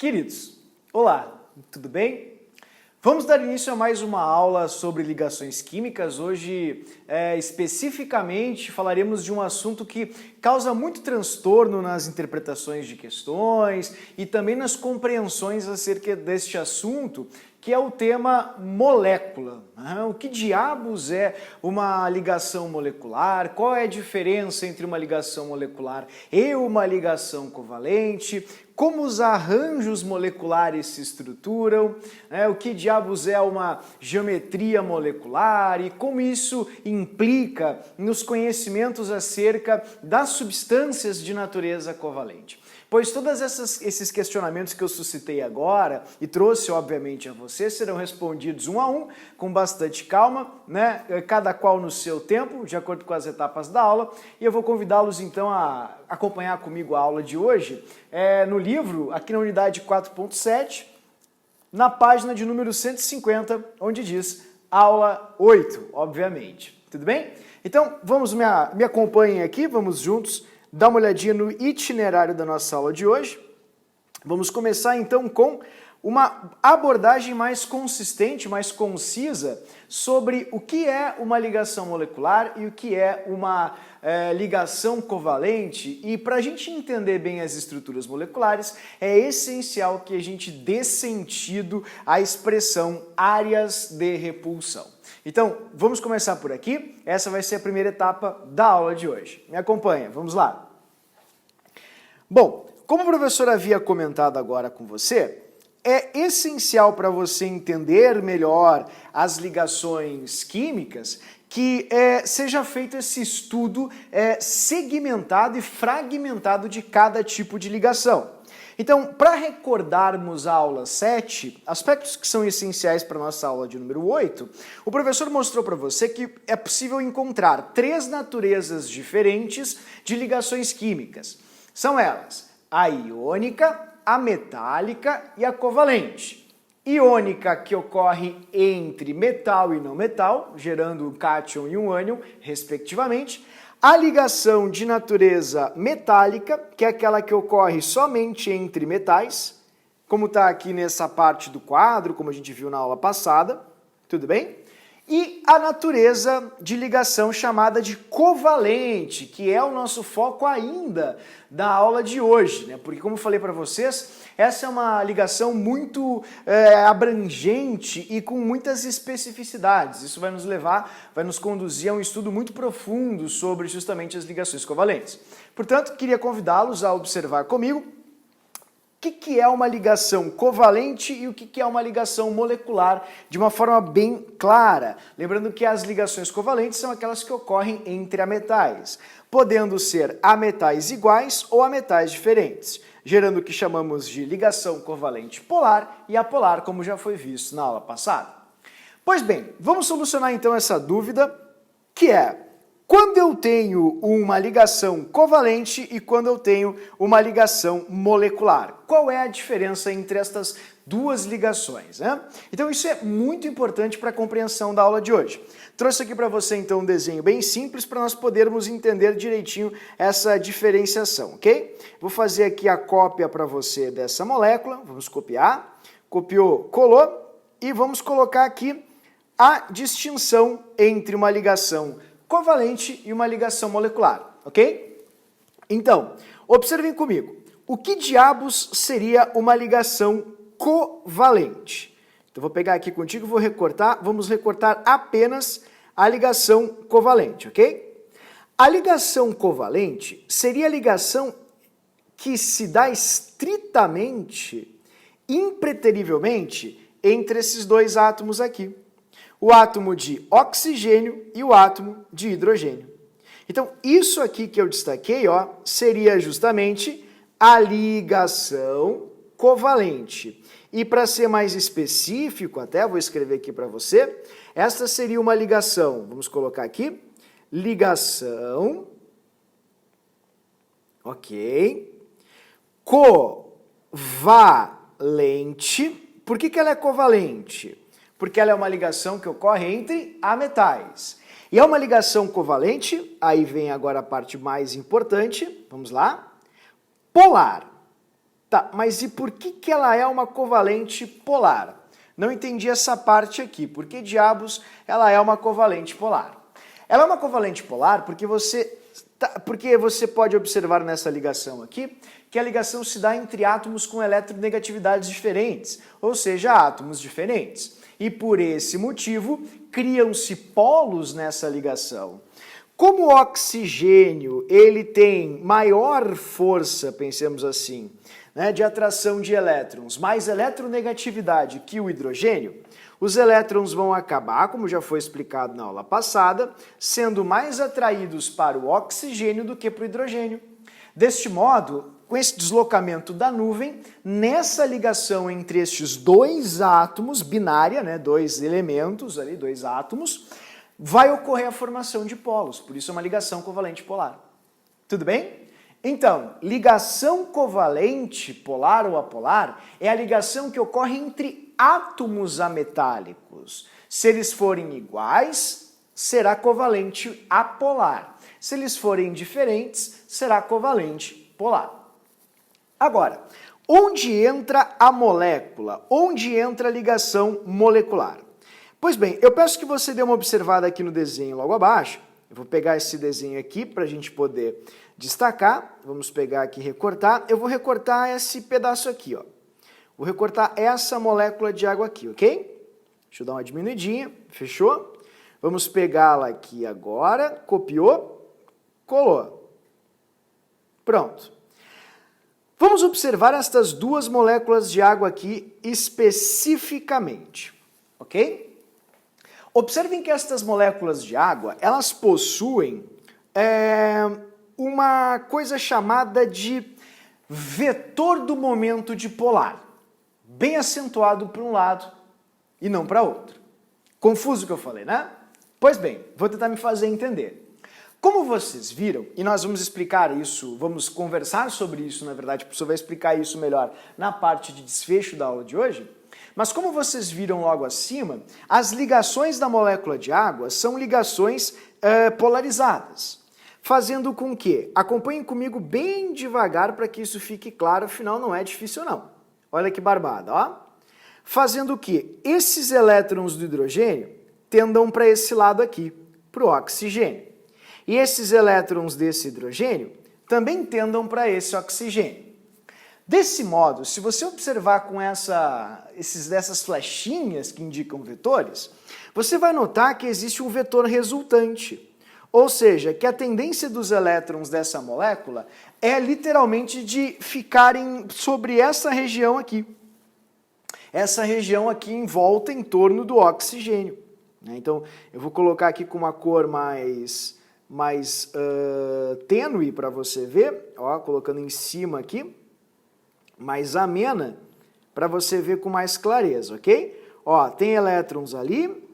Queridos, olá, tudo bem? Vamos dar início a mais uma aula sobre ligações químicas. Hoje, especificamente, falaremos de um assunto que causa muito transtorno nas interpretações de questões e também nas compreensões acerca deste assunto, que é o tema molécula. O que diabos é uma ligação molecular? Qual é a diferença entre uma ligação molecular e uma ligação covalente? Como os arranjos moleculares se estruturam? O que diabos é uma geometria molecular? E como isso implica nos conhecimentos acerca das substâncias de natureza covalente? Pois todos esses questionamentos que eu suscitei agora e trouxe, obviamente, a você, serão respondidos um a um, com bastante calma, né? Cada qual no seu tempo, de acordo com as etapas da aula, e eu vou convidá-los, então, a acompanhar comigo a aula de hoje, no livro, aqui na unidade 4.7, na página de número 150, onde diz aula 8, obviamente. Tudo bem? Então, me acompanhem aqui, vamos juntos dar uma olhadinha no itinerário da nossa aula de hoje. Vamos começar então com uma abordagem mais consistente, mais concisa sobre o que é uma ligação molecular e o que é uma ligação covalente. E para a gente entender bem as estruturas moleculares, é essencial que a gente dê sentido à expressão áreas de repulsão. Então, vamos começar por aqui. Essa vai ser a primeira etapa da aula de hoje. Me acompanha, vamos lá. Bom, como o professor havia comentado agora com você, é essencial para você entender melhor as ligações químicas que seja feito esse estudo segmentado e fragmentado de cada tipo de ligação. Então, para recordarmos a aula 7, aspectos que são essenciais para a nossa aula de número 8, o professor mostrou para você que é possível encontrar 3 naturezas diferentes de ligações químicas. São elas a iônica, a metálica e a covalente. Iônica, que ocorre entre metal e não metal, gerando um cátion e um ânion, respectivamente. A ligação de natureza metálica, que é aquela que ocorre somente entre metais, como está aqui nessa parte do quadro, como a gente viu na aula passada, tudo bem? E a natureza de ligação chamada de covalente, que é o nosso foco ainda da aula de hoje, né? Porque, como eu falei para vocês, essa é uma ligação muito abrangente e com muitas especificidades. Isso vai nos conduzir a um estudo muito profundo sobre justamente as ligações covalentes. Portanto, queria convidá-los a observar comigo o que é uma ligação covalente e o que é uma ligação molecular de uma forma bem clara. Lembrando que as ligações covalentes são aquelas que ocorrem entre ametais, podendo ser ametais iguais ou ametais diferentes, gerando o que chamamos de ligação covalente polar e apolar, como já foi visto na aula passada. Pois bem, vamos solucionar então essa dúvida, que é: quando eu tenho uma ligação covalente e quando eu tenho uma ligação molecular? Qual é a diferença entre estas duas ligações, né? Então isso é muito importante para a compreensão da aula de hoje. Trouxe aqui para você então um desenho bem simples para nós podermos entender direitinho essa diferenciação, ok? Vou fazer aqui a cópia para você dessa molécula, vamos copiar, copiou, colou, e vamos colocar aqui a distinção entre uma ligação covalente e uma ligação molecular, ok? Então, observem comigo, o que diabos seria uma ligação covalente? Então, vou pegar aqui contigo, vamos recortar apenas a ligação covalente, ok? A ligação covalente seria a ligação que se dá estritamente, impreterivelmente, entre esses dois átomos aqui. O átomo de oxigênio e o átomo de hidrogênio. Então, isso aqui que eu destaquei, ó, seria justamente a ligação covalente. E para ser mais específico, até vou escrever aqui para você, esta seria uma ligação, vamos colocar aqui, ligação, ok, covalente. Por que ela é covalente? Porque ela é uma ligação que ocorre entre ametais. E é uma ligação covalente, aí vem agora a parte mais importante, vamos lá, polar. Tá, mas e por que ela é uma covalente polar? Não entendi essa parte aqui. Por que diabos ela é uma covalente polar? Ela é uma covalente polar porque você pode observar nessa ligação aqui que a ligação se dá entre átomos com eletronegatividades diferentes, ou seja, átomos diferentes. E por esse motivo, criam-se polos nessa ligação. Como o oxigênio ele tem maior força, pensemos assim, né, de atração de elétrons, mais eletronegatividade que o hidrogênio, os elétrons vão acabar, como já foi explicado na aula passada, sendo mais atraídos para o oxigênio do que para o hidrogênio. Deste modo, com esse deslocamento da nuvem, nessa ligação entre estes dois átomos, binária, né, dois elementos ali, dois átomos, vai ocorrer a formação de polos, por isso é uma ligação covalente polar. Tudo bem? Então, ligação covalente polar ou apolar é a ligação que ocorre entre átomos ametálicos. Se eles forem iguais, será covalente apolar. Se eles forem diferentes, será covalente polar. Agora, onde entra a molécula? Onde entra a ligação molecular? Pois bem, eu peço que você dê uma observada aqui no desenho logo abaixo. Eu vou pegar esse desenho aqui para a gente poder destacar. Vamos pegar aqui e recortar. Eu vou recortar esse pedaço aqui, ó. Vou recortar essa molécula de água aqui, ok? Deixa eu dar uma diminuidinha. Fechou? Vamos pegá-la aqui agora. Copiou, colou. Pronto. Vamos observar estas duas moléculas de água aqui especificamente, ok? Observem que estas moléculas de água, elas possuem uma coisa chamada de vetor do momento dipolar, bem acentuado para um lado e não para outro. Confuso o que eu falei, né? Pois bem, vou tentar me fazer entender. Como vocês viram, e nós vamos explicar isso, vamos conversar sobre isso, na verdade, o professor vai explicar isso melhor na parte de desfecho da aula de hoje, mas como vocês viram logo acima, as ligações da molécula de água são ligações polarizadas, fazendo com que, acompanhem comigo bem devagar para que isso fique claro, afinal não é difícil não. Olha que barbada, ó. Fazendo que esses elétrons do hidrogênio tendam para esse lado aqui, para o oxigênio. E esses elétrons desse hidrogênio também tendam para esse oxigênio. Desse modo, se você observar com dessas flechinhas que indicam vetores, você vai notar que existe um vetor resultante. Ou seja, que a tendência dos elétrons dessa molécula é literalmente de ficarem sobre essa região aqui. Essa região aqui em volta, em torno do oxigênio. Então, eu vou colocar aqui com uma cor mais tênue para você ver, ó, colocando em cima aqui, mais amena, para você ver com mais clareza, ok? Ó, tem elétrons ali,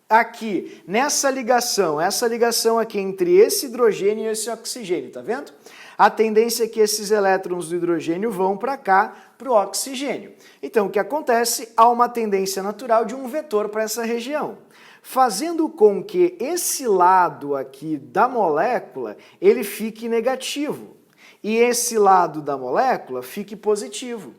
aqui, nessa ligação, essa ligação aqui entre esse hidrogênio e esse oxigênio, tá vendo? A tendência é que esses elétrons do hidrogênio vão para cá, para o oxigênio. Então, o que acontece? Há uma tendência natural de um vetor para essa região, fazendo com que esse lado aqui da molécula, ele fique negativo, e esse lado da molécula fique positivo.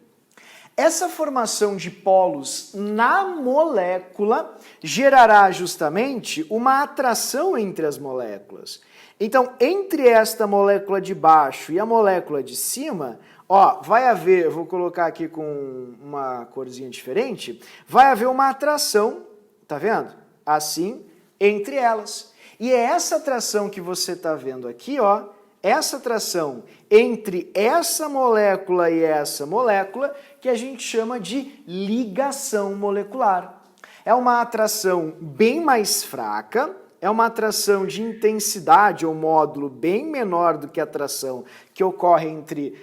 Essa formação de polos na molécula gerará justamente uma atração entre as moléculas. Então, entre esta molécula de baixo e a molécula de cima, ó, vai haver, eu vou colocar aqui com uma corzinha diferente, vai haver uma atração, tá vendo? Assim, entre elas. E é essa atração que você está vendo aqui, ó, essa atração entre essa molécula e essa molécula que a gente chama de ligação molecular. É uma atração bem mais fraca, é uma atração de intensidade ou módulo bem menor do que a atração que ocorre entre,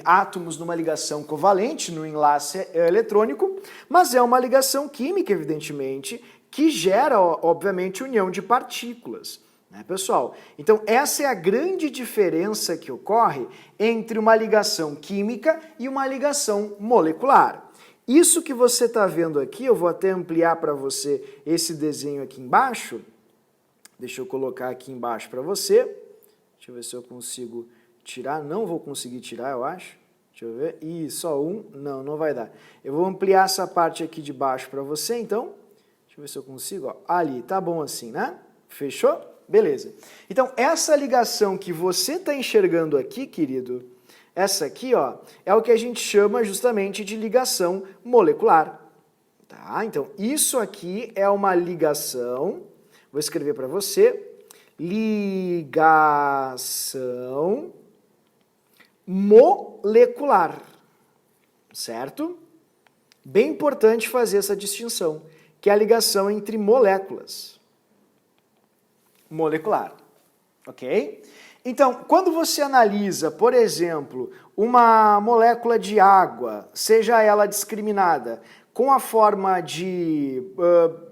átomos numa ligação covalente, no enlace eletrônico, mas é uma ligação química, evidentemente, que gera, obviamente, união de partículas, né, pessoal? Então, essa é a grande diferença que ocorre entre uma ligação química e uma ligação molecular. Isso que você está vendo aqui, eu vou até ampliar para você esse desenho aqui embaixo. Deixa eu colocar aqui embaixo para você. Deixa eu ver se eu consigo tirar. Não vou conseguir tirar, eu acho. Deixa eu ver. Ih, só um? Não, não vai dar. Eu vou ampliar essa parte aqui de baixo para você, então. Deixa eu ver se eu consigo. Ó. Ali, tá bom assim, né? Fechou? Beleza. Então, essa ligação que você está enxergando aqui, querido, essa aqui, ó, é o que a gente chama justamente de ligação molecular. Tá? Então, isso aqui é uma ligação, vou escrever para você, ligação molecular, certo? Bem importante fazer essa distinção, que é a ligação entre moléculas. Molecular, ok? Então, quando você analisa, por exemplo, uma molécula de água, seja ela discriminada com a forma de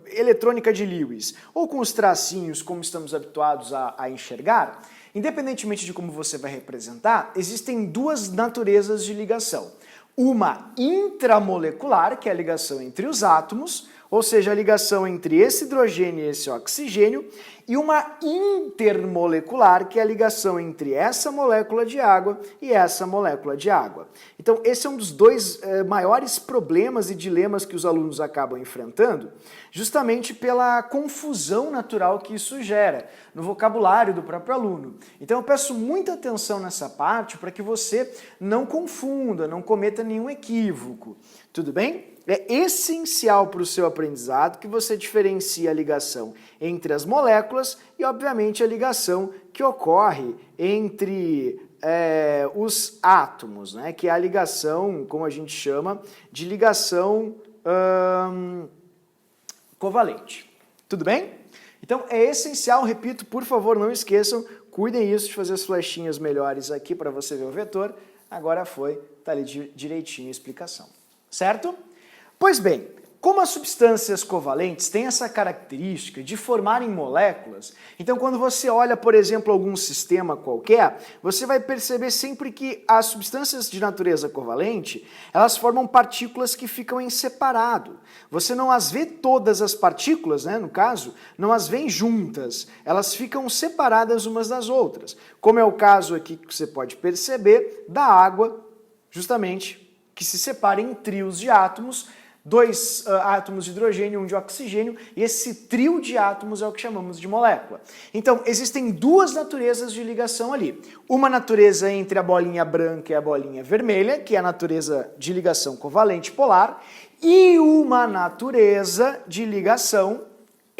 eletrônica de Lewis ou com os tracinhos como estamos habituados a enxergar, independentemente de como você vai representar, existem duas naturezas de ligação. Uma intramolecular, que é a ligação entre os átomos, ou seja, a ligação entre esse hidrogênio e esse oxigênio, e uma intermolecular, que é a ligação entre essa molécula de água e essa molécula de água. Então, esse é um dos dois maiores problemas e dilemas que os alunos acabam enfrentando, justamente pela confusão natural que isso gera no vocabulário do próprio aluno. Então, eu peço muita atenção nessa parte para que você não confunda, não cometa nenhum equívoco. Tudo bem? É essencial para o seu aprendizado que você diferencie a ligação entre as moléculas e, obviamente, a ligação que ocorre entre os átomos, né? Que é a ligação, como a gente chama, de ligação covalente. Tudo bem? Então, é essencial, repito, por favor, não esqueçam, cuidem isso de fazer as flechinhas melhores aqui para você ver o vetor. Agora foi, tá ali direitinho a explicação. Certo? Pois bem, como as substâncias covalentes têm essa característica de formarem moléculas, então quando você olha, por exemplo, algum sistema qualquer, você vai perceber sempre que as substâncias de natureza covalente, elas formam partículas que ficam em separado. Você não as vê todas as partículas, né, no caso, não as vê juntas, elas ficam separadas umas das outras, como é o caso aqui que você pode perceber da água, justamente, que se separa em trios de átomos, dois átomos de hidrogênio e um de oxigênio, e esse trio de átomos é o que chamamos de molécula. Então, existem duas naturezas de ligação ali. Uma natureza entre a bolinha branca e a bolinha vermelha, que é a natureza de ligação covalente polar, e uma natureza de ligação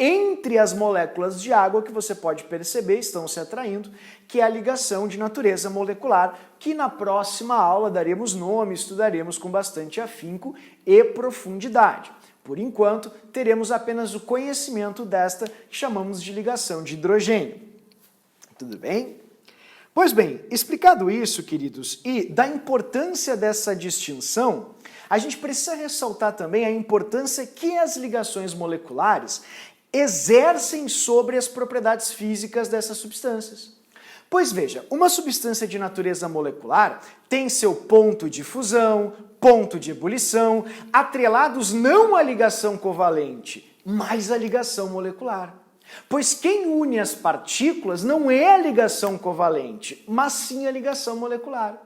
entre as moléculas de água, que você pode perceber estão se atraindo, que é a ligação de natureza molecular, que na próxima aula daremos nome, estudaremos com bastante afinco e profundidade. Por enquanto, teremos apenas o conhecimento desta que chamamos de ligação de hidrogênio. Tudo bem? Pois bem, explicado isso, queridos, e da importância dessa distinção, a gente precisa ressaltar também a importância que as ligações moleculares exercem sobre as propriedades físicas dessas substâncias. Pois veja, uma substância de natureza molecular tem seu ponto de fusão, ponto de ebulição, atrelados não à ligação covalente, mas à ligação molecular. Pois quem une as partículas não é a ligação covalente, mas sim a ligação molecular.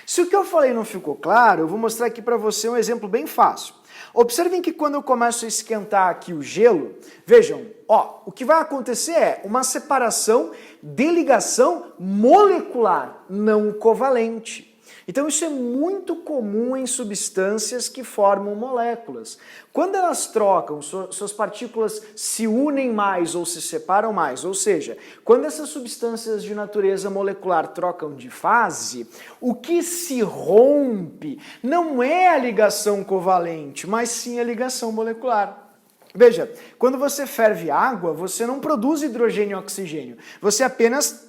Se o que eu falei não ficou claro, eu vou mostrar aqui para você um exemplo bem fácil. Observem que quando eu começo a esquentar aqui o gelo, vejam, ó, o que vai acontecer é uma separação de ligação molecular, não covalente. Então isso é muito comum em substâncias que formam moléculas. Quando elas trocam, suas partículas se unem mais ou se separam mais, ou seja, quando essas substâncias de natureza molecular trocam de fase, o que se rompe não é a ligação covalente, mas sim a ligação molecular. Veja, quando você ferve água, você não produz hidrogênio e oxigênio, você apenas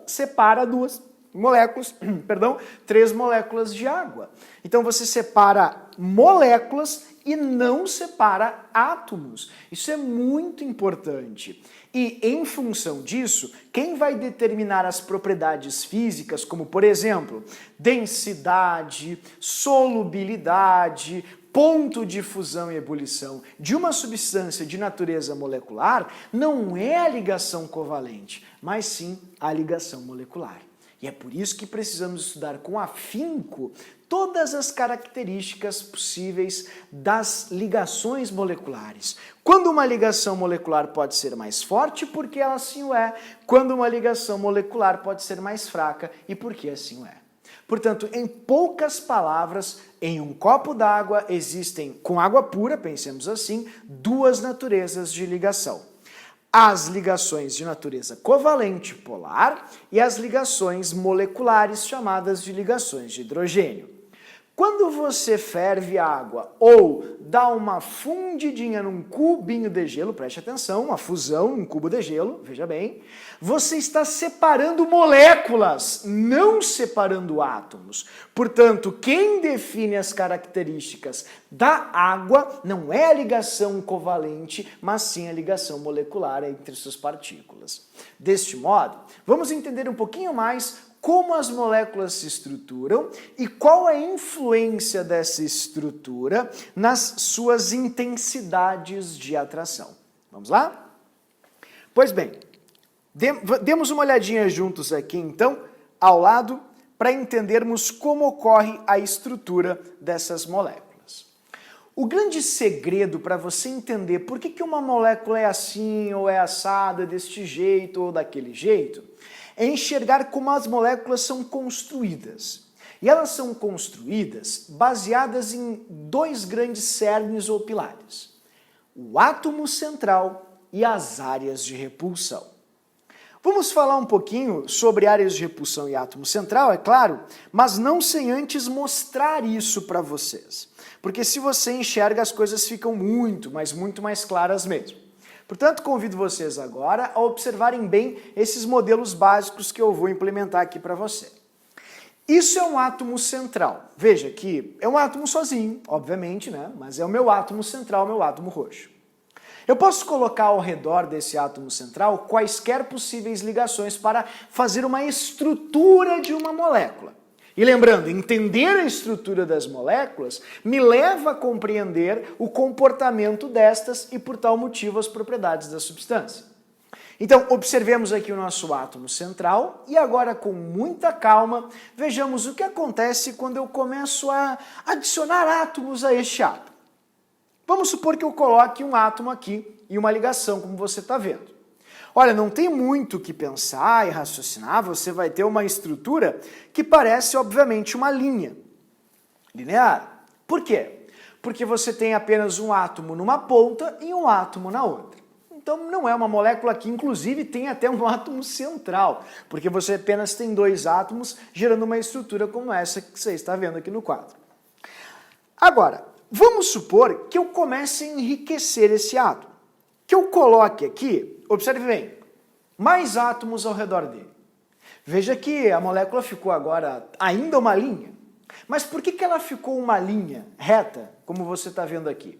separa três moléculas de água. Então você separa moléculas e não separa átomos. Isso é muito importante. E em função disso, quem vai determinar as propriedades físicas, como por exemplo, densidade, solubilidade, ponto de fusão e ebulição de uma substância de natureza molecular, não é a ligação covalente, mas sim a ligação molecular. E é por isso que precisamos estudar com afinco todas as características possíveis das ligações moleculares. Quando uma ligação molecular pode ser mais forte, porque ela assim o é. Quando uma ligação molecular pode ser mais fraca, e porque assim o é. Portanto, em poucas palavras, em um copo d'água existem, com água pura, pensemos assim, duas naturezas de ligação. As ligações de natureza covalente polar e as ligações moleculares chamadas de ligações de hidrogênio. Quando você ferve água ou dá uma fundidinha num cubinho de gelo, preste atenção, uma fusão num cubo de gelo, veja bem, você está separando moléculas, não separando átomos. Portanto, quem define as características da água não é a ligação covalente, mas sim a ligação molecular entre suas partículas. Deste modo, vamos entender um pouquinho mais como as moléculas se estruturam e qual a influência dessa estrutura nas suas intensidades de atração. Vamos lá? Pois bem, demos uma olhadinha juntos aqui, então, ao lado, para entendermos como ocorre a estrutura dessas moléculas. O grande segredo para você entender por que uma molécula é assim, ou é assada deste jeito, ou daquele jeito, é enxergar como as moléculas são construídas. E elas são construídas baseadas em dois grandes cernes ou pilares: o átomo central e as áreas de repulsão. Vamos falar um pouquinho sobre áreas de repulsão e átomo central, é claro, mas não sem antes mostrar isso para vocês. Porque se você enxerga, as coisas ficam muito, mas muito mais claras mesmo. Portanto, convido vocês agora a observarem bem esses modelos básicos que eu vou implementar aqui para você. Isso é um átomo central. Veja que é um átomo sozinho, obviamente, né? Mas é o meu átomo central, meu átomo roxo. Eu posso colocar ao redor desse átomo central quaisquer possíveis ligações para fazer uma estrutura de uma molécula. E lembrando, entender a estrutura das moléculas me leva a compreender o comportamento destas e, por tal motivo, as propriedades da substância. Então, observemos aqui o nosso átomo central e agora, com muita calma, vejamos o que acontece quando eu começo a adicionar átomos a este átomo. Vamos supor que eu coloque um átomo aqui e uma ligação, como você está vendo. Olha, não tem muito o que pensar e raciocinar, você vai ter uma estrutura que parece, obviamente, uma linha linear. Por quê? Porque você tem apenas um átomo numa ponta e um átomo na outra. Então não é uma molécula que, inclusive, tem até um átomo central, porque você apenas tem dois átomos gerando uma estrutura como essa que você está vendo aqui no quadro. Agora, vamos supor que eu comece a enriquecer esse átomo. Que eu coloque aqui, observe bem, mais átomos ao redor dele. Veja que a molécula ficou agora ainda uma linha. Mas por que ela ficou uma linha reta, como você está vendo aqui?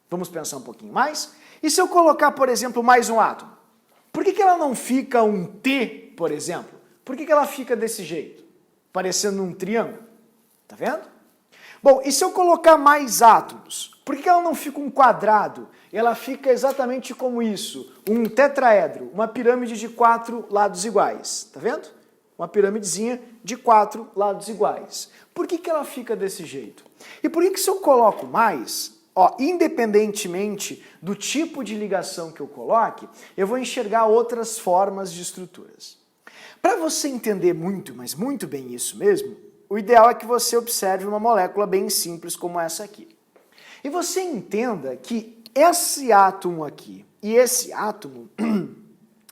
Vamos pensar um pouquinho mais? E se eu colocar, por exemplo, mais um átomo? Por que ela não fica um T, por exemplo? Por que ela fica desse jeito? Parecendo um triângulo. Tá vendo? Bom, e se eu colocar mais átomos? Por que ela não fica um quadrado? Ela fica exatamente como isso, um tetraedro, uma pirâmide de 4 lados iguais. Tá vendo? Uma piramidezinha de 4 lados iguais. Por que ela fica desse jeito? E por que se eu coloco mais, independentemente do tipo de ligação que eu coloque, eu vou enxergar outras formas de estruturas. Para você entender muito, mas muito bem isso mesmo, o ideal é que você observe uma molécula bem simples como essa aqui. E você entenda que esse átomo aqui e esse átomo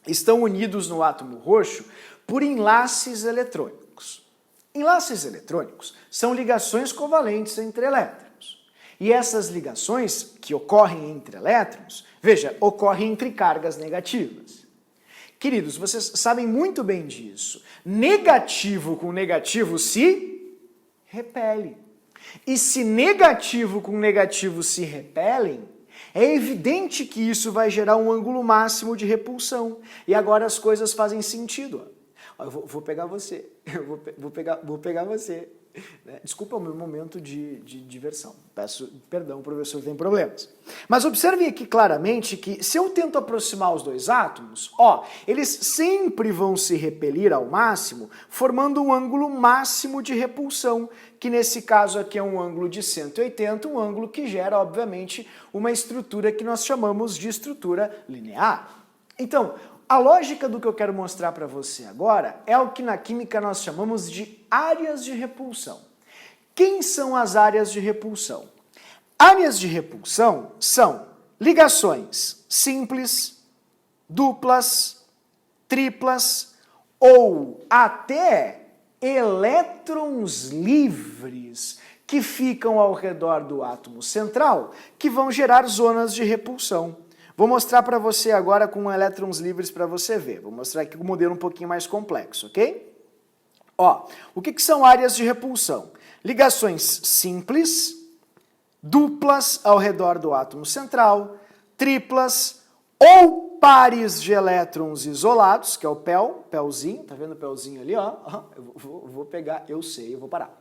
estão unidos no átomo roxo por enlaces eletrônicos. Enlaces eletrônicos são ligações covalentes entre elétrons. E essas ligações que ocorrem entre elétrons, veja, ocorrem entre cargas negativas. Queridos, vocês sabem muito bem disso. Negativo com negativo se repele. E se negativo com negativo se repelem, é evidente que isso vai gerar um ângulo máximo de repulsão. E agora as coisas fazem sentido. Eu vou pegar você. Vou pegar você. Desculpa o meu momento de diversão. Peço perdão, professor, tem problemas. Mas observem aqui claramente que se eu tento aproximar os dois átomos, eles sempre vão se repelir ao máximo, formando um ângulo máximo de repulsão, que nesse caso aqui é um ângulo de 180, um ângulo que gera, obviamente, uma estrutura que nós chamamos de estrutura linear. Então, a lógica do que eu quero mostrar para você agora é o que na química nós chamamos de áreas de repulsão. Quem são as áreas de repulsão? Áreas de repulsão são ligações simples, duplas, triplas ou até elétrons livres que ficam ao redor do átomo central, que vão gerar zonas de repulsão. Vou mostrar para você agora com elétrons livres para você ver. Vou mostrar aqui um modelo um pouquinho mais complexo, ok? O que são áreas de repulsão? Ligações simples, duplas ao redor do átomo central, triplas ou pares de elétrons isolados, que é o PELzinho, tá vendo o PELzinho ali, Eu vou pegar, eu sei, eu vou parar.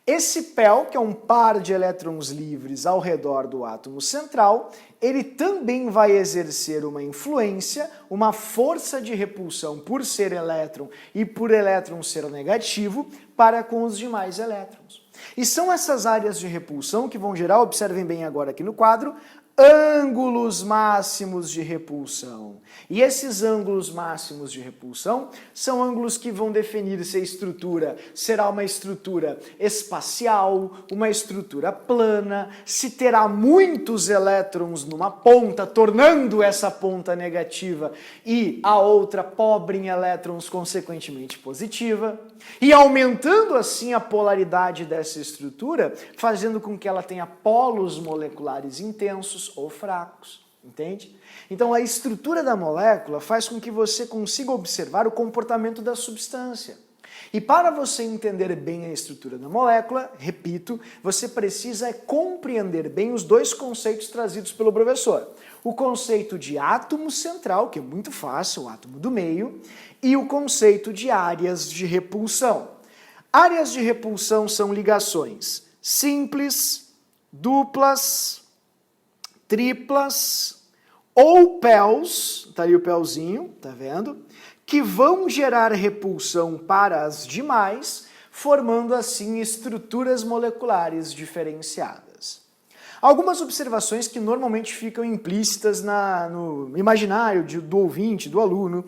Esse PEL, que é um par de elétrons livres ao redor do átomo central, ele também vai exercer uma influência, uma força de repulsão por ser elétron e por elétron ser negativo para com os demais elétrons. E são essas áreas de repulsão que vão gerar, observem bem agora aqui no quadro, ângulos máximos de repulsão. E esses ângulos máximos de repulsão são ângulos que vão definir se a estrutura será uma estrutura espacial, uma estrutura plana, se terá muitos elétrons numa ponta, tornando essa ponta negativa e a outra pobre em elétrons, consequentemente positiva, e aumentando assim a polaridade dessa estrutura, fazendo com que ela tenha polos moleculares intensos ou fracos, entende? Então a estrutura da molécula faz com que você consiga observar o comportamento da substância. E para você entender bem a estrutura da molécula, repito, você precisa compreender bem os dois conceitos trazidos pelo professor. O conceito de átomo central, que é muito fácil, o átomo do meio, e o conceito de áreas de repulsão. Áreas de repulsão são ligações simples, duplas, triplas ou PELs, tá ali o PELzinho, tá vendo? Que vão gerar repulsão para as demais, formando assim estruturas moleculares diferenciadas. Algumas observações que normalmente ficam implícitas no imaginário do ouvinte, do aluno,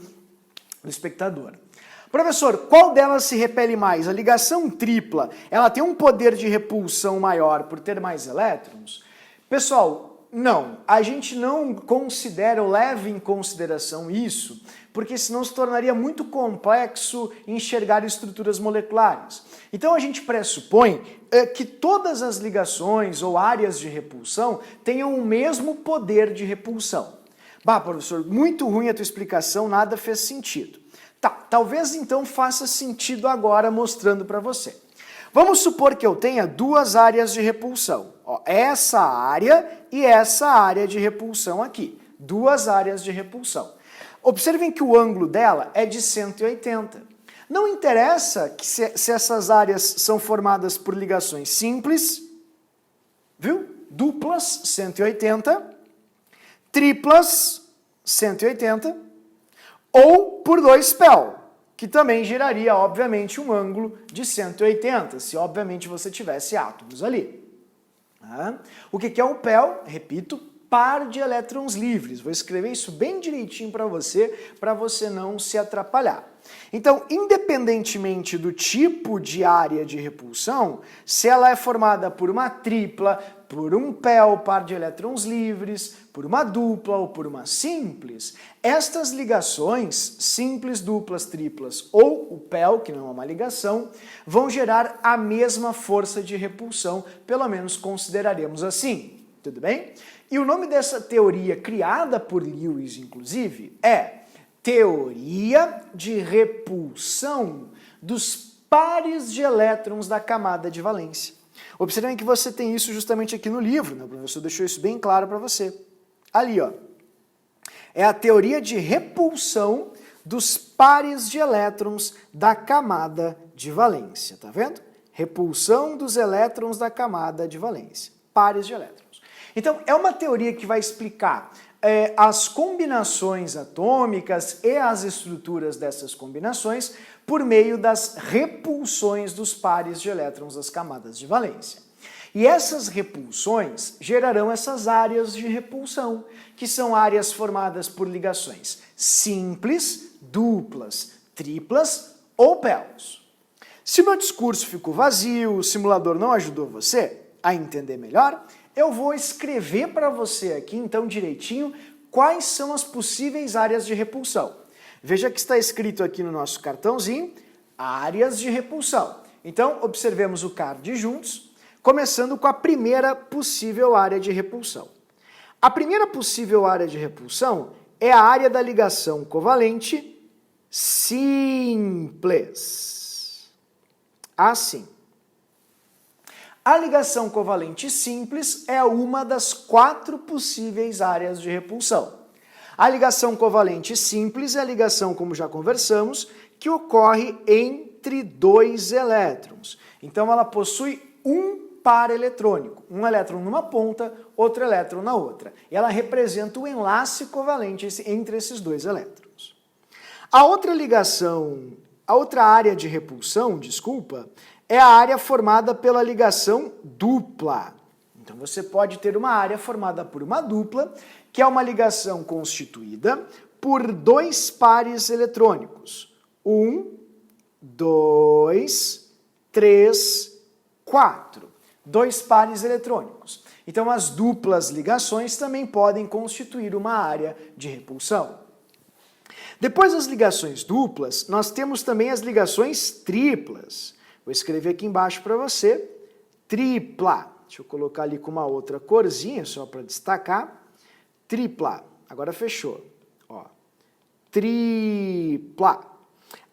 do espectador. Professor, qual delas se repele mais? A ligação tripla, ela tem um poder de repulsão maior por ter mais elétrons? Pessoal, não, a gente não considera ou leva em consideração isso, porque senão se tornaria muito complexo enxergar estruturas moleculares. Então a gente pressupõe que todas as ligações ou áreas de repulsão tenham o mesmo poder de repulsão. Bah, professor, muito ruim a tua explicação, nada fez sentido. Tá, talvez então faça sentido agora mostrando para você. Vamos supor que eu tenha duas áreas de repulsão. Essa área e essa área de repulsão aqui. Duas áreas de repulsão. Observem que o ângulo dela é de 180. Não interessa que se essas áreas são formadas por ligações simples, viu? Duplas, 180, triplas, 180, ou por 2 PEL, que também geraria, obviamente, um ângulo de 180, se, obviamente, você tivesse átomos ali. O que é um PEL? Repito, par de elétrons livres. Vou escrever isso bem direitinho para você não se atrapalhar. Então, independentemente do tipo de área de repulsão, se ela é formada por uma tripla, por um PEL, par de elétrons livres, por uma dupla ou por uma simples, estas ligações, simples, duplas, triplas ou o PEL, que não é uma ligação, vão gerar a mesma força de repulsão, pelo menos consideraremos assim, tudo bem? E o nome dessa teoria, criada por Lewis, inclusive, é teoria de repulsão dos pares de elétrons da camada de valência. Observem que você tem isso justamente aqui no livro, né? O professor deixou isso bem claro para você. Ali, ó. É a teoria de repulsão dos pares de elétrons da camada de valência, tá vendo? repulsão dos elétrons da camada de valência, pares de elétrons. Então, é uma teoria que vai explicar as combinações atômicas e as estruturas dessas combinações por meio das repulsões dos pares de elétrons das camadas de valência. E essas repulsões gerarão essas áreas de repulsão, que são áreas formadas por ligações simples, duplas, triplas ou pairs. Se o meu discurso ficou vazio, o simulador não ajudou você a entender melhor, eu vou escrever para você aqui, então, direitinho, quais são as possíveis áreas de repulsão. Veja que está escrito aqui no nosso cartãozinho, áreas de repulsão. Então, observemos o card juntos, começando com a primeira possível área de repulsão. A primeira possível área de repulsão é a área da ligação covalente simples. Assim. A ligação covalente simples é uma das 4 possíveis áreas de repulsão. A ligação covalente simples é a ligação, como já conversamos, que ocorre entre 2 elétrons. Então ela possui um par eletrônico, um elétron numa ponta, outro elétron na outra. E ela representa o enlace covalente entre esses 2 elétrons. A outra área de repulsão, é a área formada pela ligação dupla. Então você pode ter uma área formada por uma dupla, que é uma ligação constituída por 2 pares eletrônicos. 1, 2, 3, 4. 2 pares eletrônicos. Então as duplas ligações também podem constituir uma área de repulsão. Depois das ligações duplas, nós temos também as ligações triplas. Vou escrever aqui embaixo para você, tripla. Deixa eu colocar ali com uma outra corzinha, só para destacar. Tripla. Agora fechou. Ó. Tripla.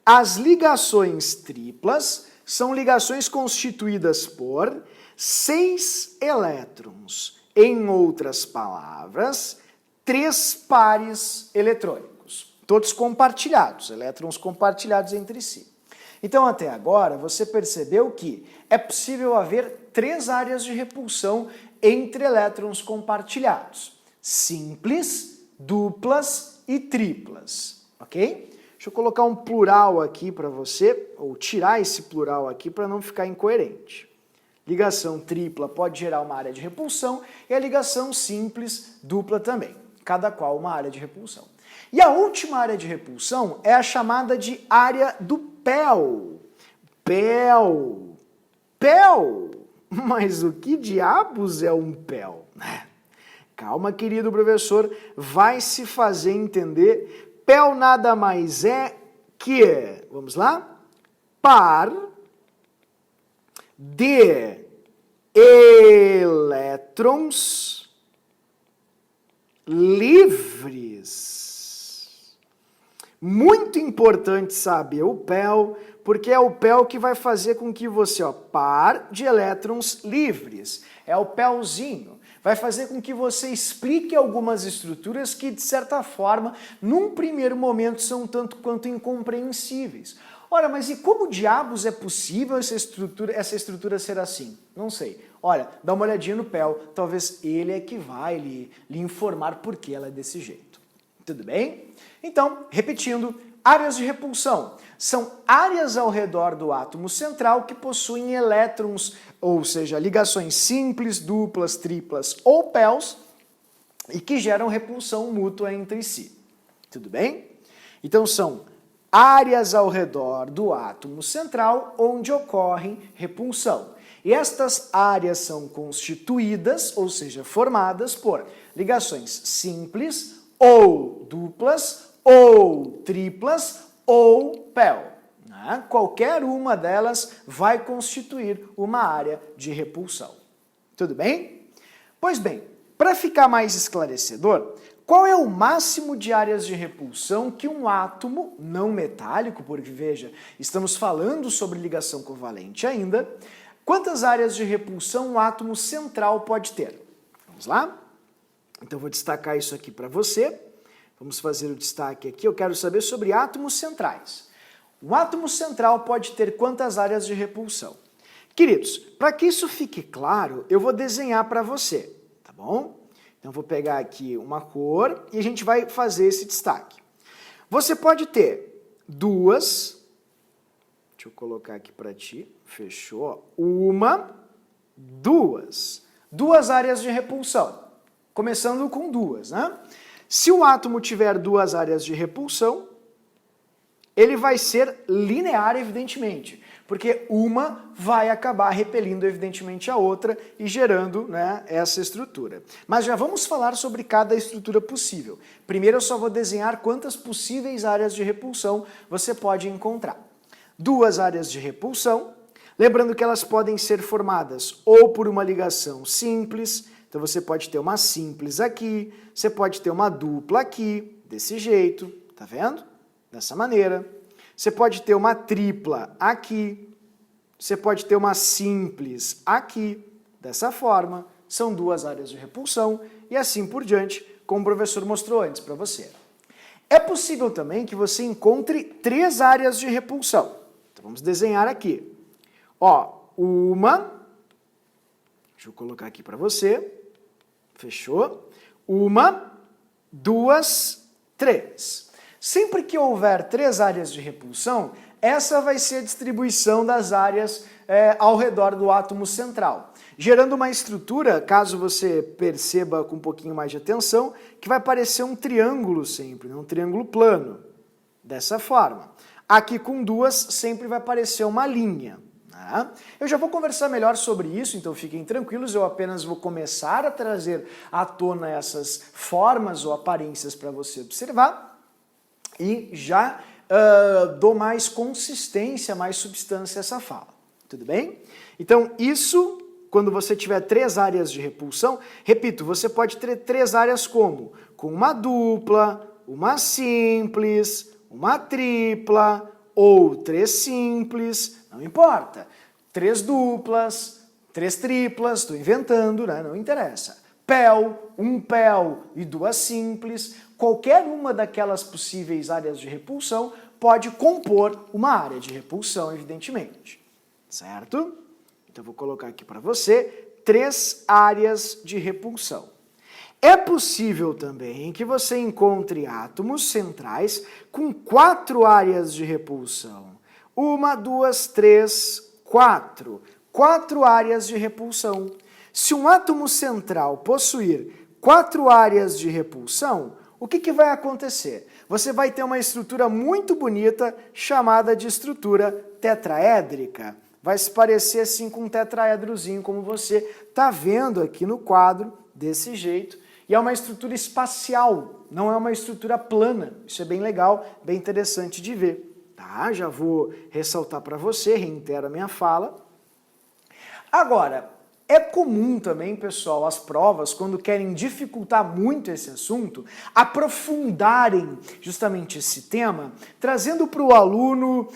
As ligações triplas são ligações constituídas por 6 elétrons. Em outras palavras, 3 pares eletrônicos. Todos compartilhados, elétrons compartilhados entre si. Então, até agora, você percebeu que é possível haver 3 áreas de repulsão entre elétrons compartilhados. Simples, duplas e triplas, ok? Deixa eu colocar um plural aqui para você, ou tirar esse plural aqui para não ficar incoerente. Ligação tripla pode gerar uma área de repulsão e a ligação simples, dupla também, cada qual uma área de repulsão. E a última área de repulsão é a chamada de área do PEL. PEL. PEL. Mas o que diabos é um PEL? Calma, querido professor, vai se fazer entender. PEL nada mais é que, vamos lá? Par de elétrons livres. Muito importante saber o PEL, porque é o PEL que vai fazer com que você, par de elétrons livres, é o PELzinho, vai fazer com que você explique algumas estruturas que, de certa forma, num primeiro momento são tanto quanto incompreensíveis. Ora, mas e como diabos é possível essa estrutura ser assim? Não sei. Olha, dá uma olhadinha no PEL, talvez ele é que vai lhe informar por que ela é desse jeito. Tudo bem? Então, repetindo, áreas de repulsão são áreas ao redor do átomo central que possuem elétrons, ou seja, ligações simples, duplas, triplas ou pairs, e que geram repulsão mútua entre si. Tudo bem? Então são áreas ao redor do átomo central onde ocorre repulsão. E estas áreas são constituídas, ou seja, formadas por ligações simples, ou duplas, ou triplas, ou PEL. Qualquer uma delas vai constituir uma área de repulsão. Tudo bem? Pois bem, para ficar mais esclarecedor, qual é o máximo de áreas de repulsão que um átomo não metálico, porque veja, estamos falando sobre ligação covalente ainda, quantas áreas de repulsão um átomo central pode ter? Vamos lá? Então vou destacar isso aqui para você. Vamos fazer o destaque aqui. Eu quero saber sobre átomos centrais. Um átomo central pode ter quantas áreas de repulsão? Queridos, para que isso fique claro, eu vou desenhar para você, tá bom? Então, vou pegar aqui uma cor e a gente vai fazer esse destaque. Você pode ter duas, deixa eu colocar aqui para ti, fechou, duas áreas de repulsão, começando com duas, né? Se o átomo tiver duas áreas de repulsão, ele vai ser linear, evidentemente, porque uma vai acabar repelindo, evidentemente, a outra e gerando, né, essa estrutura. Mas já vamos falar sobre cada estrutura possível. Primeiro eu só vou desenhar quantas possíveis áreas de repulsão você pode encontrar. Duas áreas de repulsão, lembrando que elas podem ser formadas ou por uma ligação simples, então você pode ter uma simples aqui, você pode ter uma dupla aqui, desse jeito, tá vendo? Dessa maneira. Você pode ter uma tripla aqui, você pode ter uma simples aqui, dessa forma. São duas áreas de repulsão e assim por diante, como o professor mostrou antes para você. É possível também que você encontre três áreas de repulsão. Então vamos desenhar aqui. Ó, deixa eu colocar aqui para você, fechou? Uma, duas, três. Sempre que houver três áreas de repulsão, essa vai ser a distribuição das áreas ao redor do átomo central, gerando uma estrutura, caso você perceba com um pouquinho mais de atenção, que vai parecer um triângulo sempre, né? Um triângulo plano, dessa forma. Aqui com duas sempre vai parecer uma linha. Né? Eu já vou conversar melhor sobre isso, então fiquem tranquilos, eu apenas vou começar a trazer à tona essas formas ou aparências para você observar, e já dou mais consistência, mais substância a essa fala. Tudo bem? Então, isso, quando você tiver três áreas de repulsão, repito, você pode ter três áreas como? Com uma dupla, uma simples, uma tripla, ou três simples, não importa. Três duplas, três triplas, estou inventando, né? Não interessa. Um PEL e duas simples, qualquer uma daquelas possíveis áreas de repulsão pode compor uma área de repulsão, evidentemente. Certo? Então, vou colocar aqui para você três áreas de repulsão. É possível também que você encontre átomos centrais com quatro áreas de repulsão. Uma, duas, três, quatro. Quatro áreas de repulsão. Se um átomo central possuir quatro áreas de repulsão, o que vai acontecer? Você vai ter uma estrutura muito bonita chamada de estrutura tetraédrica. Vai se parecer assim com um tetraédrozinho, como você está vendo aqui no quadro, desse jeito. E é uma estrutura espacial, não é uma estrutura plana. Isso é bem legal, bem interessante de ver. Tá? Já vou ressaltar para você, reitero a minha fala. Agora, é comum também, pessoal, as provas, quando querem dificultar muito esse assunto, aprofundarem justamente esse tema, trazendo para o aluno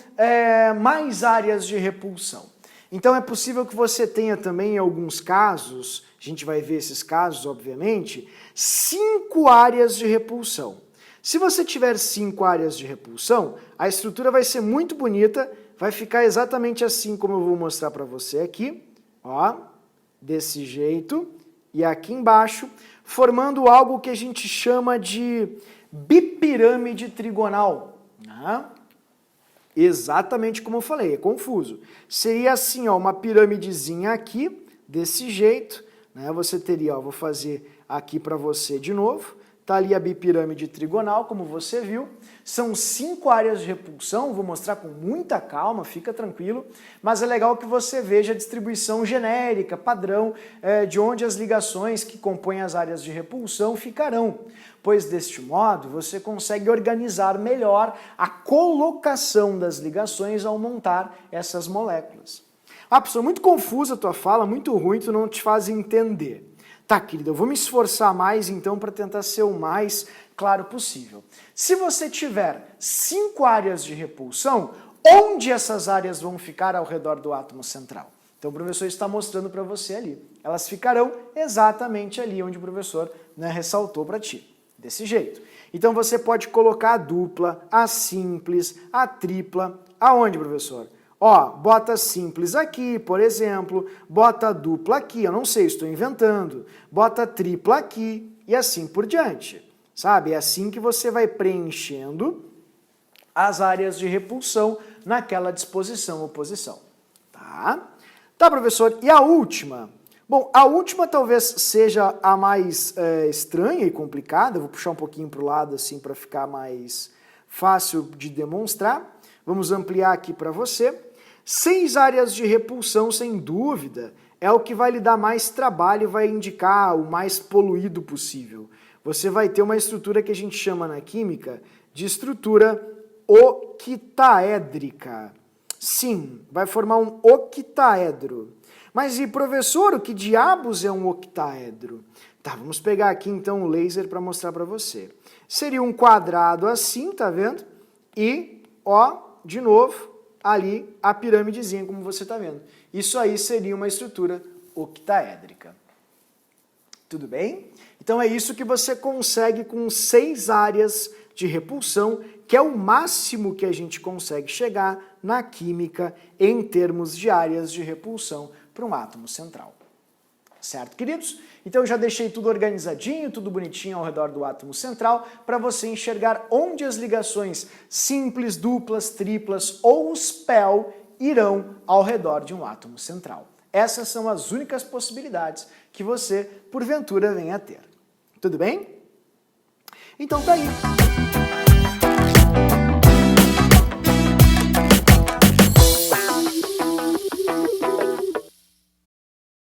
mais áreas de repulsão. Então é possível que você tenha também, em alguns casos, a gente vai ver esses casos, obviamente, 5 áreas de repulsão. Se você tiver 5 áreas de repulsão, a estrutura vai ser muito bonita, vai ficar exatamente assim como eu vou mostrar para você aqui, ó. Desse jeito, e aqui embaixo, formando algo que a gente chama de bipirâmide trigonal. Né? Exatamente como eu falei, é confuso. Seria assim, ó, uma pirâmidezinha aqui, desse jeito, né? Você teria, ó, vou fazer aqui para você de novo, tá ali a bipirâmide trigonal, como você viu. São 5 áreas de repulsão, vou mostrar com muita calma, fica tranquilo, mas é legal que você veja a distribuição genérica, padrão, de onde as ligações que compõem as áreas de repulsão ficarão, pois deste modo você consegue organizar melhor a colocação das ligações ao montar essas moléculas. Ah, pessoal, muito confusa a tua fala, muito ruim, tu não te faz entender. Tá, querida, eu vou me esforçar mais então para tentar ser o mais claro possível. Se você tiver 5 áreas de repulsão, onde essas áreas vão ficar ao redor do átomo central? Então o professor está mostrando para você ali. Elas ficarão exatamente ali onde o professor, né, ressaltou para ti. Desse jeito. Então você pode colocar a dupla, a simples, a tripla. Aonde, professor? Ó, bota simples aqui, por exemplo, bota dupla aqui, eu não sei, estou inventando, bota tripla aqui e assim por diante, sabe? É assim que você vai preenchendo as áreas de repulsão naquela disposição ou posição, tá? Tá, professor, e a última? Bom, a última talvez seja a mais estranha e complicada, eu vou puxar um pouquinho para o lado assim para ficar mais fácil de demonstrar. Vamos ampliar aqui para você. 6 áreas de repulsão, sem dúvida, é o que vai lhe dar mais trabalho e vai indicar o mais poluído possível. Você vai ter uma estrutura que a gente chama na química de estrutura octaédrica. Sim, vai formar um octaedro. Mas e professor, o que diabos é um octaedro? Tá, vamos pegar aqui então o laser para mostrar para você. Seria um quadrado assim, tá vendo? E, ó, de novo, ali a pirâmidezinha, como você está vendo. Isso aí seria uma estrutura octaédrica. Tudo bem? Então é isso que você consegue com 6 áreas de repulsão, que é o máximo que a gente consegue chegar na química em termos de áreas de repulsão para um átomo central. Certo, queridos? Então eu já deixei tudo organizadinho, tudo bonitinho ao redor do átomo central, para você enxergar onde as ligações simples, duplas, triplas ou os PEL irão ao redor de um átomo central. Essas são as únicas possibilidades que você, porventura, venha a ter. Tudo bem? Então tá aí.